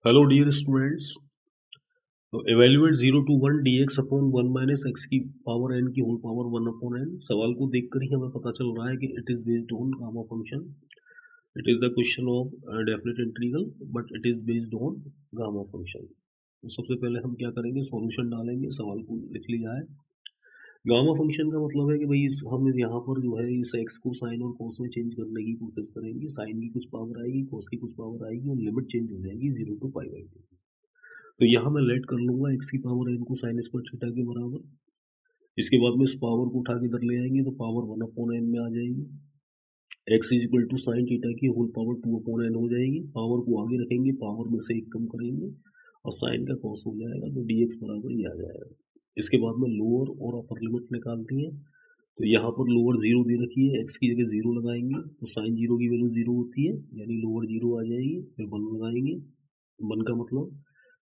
Hello dear students. तो evaluate 0 to 1 dx upon 1 minus x की power n की whole power 1 upon n। सवाल को देखकर ही हमें पता चल रहा है कि it is based on gamma function. It is the question of definite integral but it is based on gamma function. तो सबसे पहले हम क्या करेंगे, सॉल्यूशन डालेंगे। सवाल को लिख लिया है। गामा फंक्शन का मतलब है कि भाई हम यहाँ पर जो है इस एक्स को साइन और कोस में चेंज करने की कोशिश करेंगे। साइन की कुछ पावर आएगी, कोस की कुछ पावर आएगी और लिमिट चेंज हो जाएगी 0 to π/2। तो यहाँ मैं लेट कर लूँगा एक्स की पावर n को साइन स्क्वायर थीटा के बराबर। इसके बाद में इस पावर को उठा के इधर ले आएंगे तो पावर 1 अपॉन n में आ जाएगी। X is equal to sine theta की होल पावर 2 अपॉन n हो जाएगी। पावर को आगे रखेंगे, पावर में से एक कम करेंगे और साइन का कॉस हो जाएगा तो dx बराबर ये आ जाएगा। इसके बाद में लोअर और अपर लिमिट निकालती है। तो यहाँ पर लोअर जीरो दे रखी है, एक्स की जगह जीरो लगाएंगे तो साइन जीरो की वैल्यू जीरो होती है, यानी लोअर जीरो आ जाएगी। फिर 1 लगाएंगे, 1 का मतलब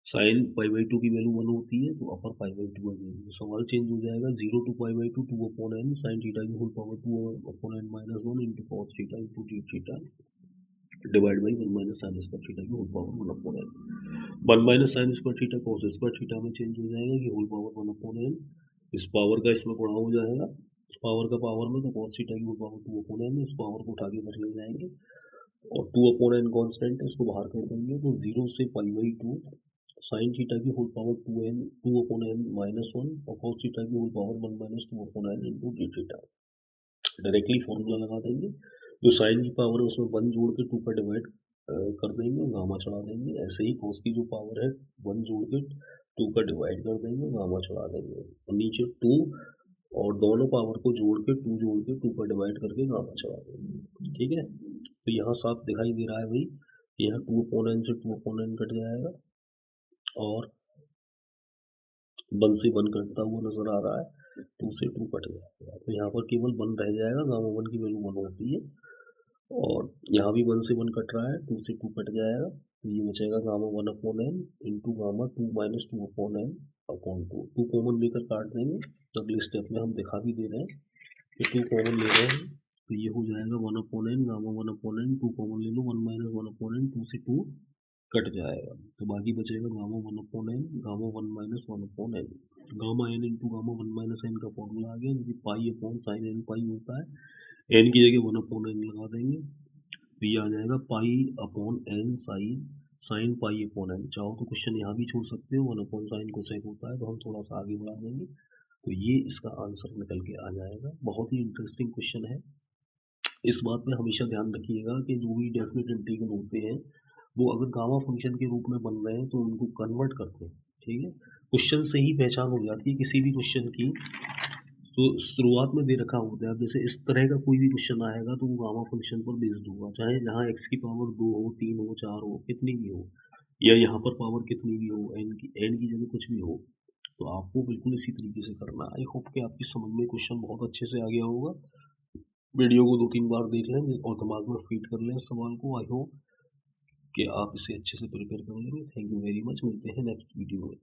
साइन π/2 की वैल्यू 1 होती है तो अपर π/2 आ जाएगी। तो सवाल चेंज हो जाएगा 0 to π/2 2 upon n sine theta की whole power 2 upon n minus 1 into cos theta into t theta divide by 1 minus sine square theta की whole power 1 upon n। 1 minus sine square theta cos square theta में change हो जाएगा कि whole power 1 upon n। इस power का इसमें गुणा हो जाएगा, पावर का पावर में, तो कॉस थीटा की होल पावर 2 अपॉन n। इस पावर को उठा के इधर ले जाएंगे और 2 अपॉन n कॉन्स्टेंट है, इसको बाहर कर देंगे तो 0 से π/2 साइन थीटा की whole power 2 upon n minus 1 और कॉस थीटा की whole power 1 minus 2 upon n into d theta. Directly formula लगा देंगे। जो साइन की पावर है उसमें 1 जोड़ के 2 का डिवाइड कर देंगे और गामा चढ़ा देंगे। ऐसे ही कॉस की जो पावर है 1 जोड़ के 2 का डिवाइड कर देंगे और गामा चढ़ा देंगे और नीचे 2 और दोनों पावर को जोड़ के 2 जोड़ के 2 का डिवाइड करके गामा चढ़ा देंगे। ठीक है, तो यहाँ साफ दिखाई दे रहा है भाई, यहाँ 2 अपॉन n से 2 अपॉन n कट जाएगा और 1 से 1 कटता हुआ नजर आ रहा है, 2 से 2 कट जाएगा तो यहाँ पर केवल 1 रह जाएगा। गामा 1 की वैल्यू 1 होती है और यहाँ भी 1 से 1 कट रहा है, 2 से 2 कट जाएगा तो ये बचेगा gamma 1 upon n into gamma 2 minus 2 upon n upon 2। 2 common लेकर काट देंगे तो अगले स्टेप में हम दिखा भी दे रहे हैं कि 2 कॉमन ले रहे हैं तो ये हो जाएगा 1 upon n gamma 1 upon n। 2 common ले लो, 1 माइनस 1 अपॉन n, 2 से 2 कट जाएगा तो बाकी बचेगा gamma 1 upon n gamma 1 minus 1 upon n। Gamma n into gamma 1 minus n का फॉर्मूला आ गया, जो कि पाई अपॉन साइन n पाई होता है। n की जगह 1 अपॉन n लगा देंगे तो ये आ जाएगा pi upon n sine pi upon n। चाहो तो क्वेश्चन यहाँ भी छोड़ सकते हो, 1 अपॉन साइन कोसेक होता है तो हम थोड़ा सा आगे बढ़ा देंगे तो ये इसका आंसर निकल के आ जाएगा। बहुत ही इंटरेस्टिंग क्वेश्चन है। इस बात में हमेशा ध्यान रखिएगा कि जो भी डेफिनेट इंटीग्रल होते हैं वो अगर गामा फंक्शन के रूप में बन रहे हैं तो उनको कन्वर्ट करते हैं। ठीक है, क्वेश्चन से ही पहचान हो जाती है किसी भी क्वेश्चन की। तो शुरुआत में दे रखा होता है, अब जैसे इस तरह का कोई भी क्वेश्चन आएगा तो वो गामा फंक्शन पर बेस्ड होगा, चाहे जहाँ एक्स की पावर 2 हो, 3 हो, 4 हो, कितनी भी हो, या यहाँ पर पावर कितनी भी हो, एन की जगह कुछ भी हो, तो आपको बिल्कुल इसी तरीके से करना है। आई होप कि आपकी समझ में क्वेश्चन बहुत अच्छे से आ गया होगा। वीडियो को 2-3 बार देख लें और दिमाग में फीड कर लें सवाल को। आई होप कि आप इसे अच्छे से प्रिपेयर कर लेंगे। थैंक यू वेरी मच, मिलते हैं नेक्स्ट वीडियो में।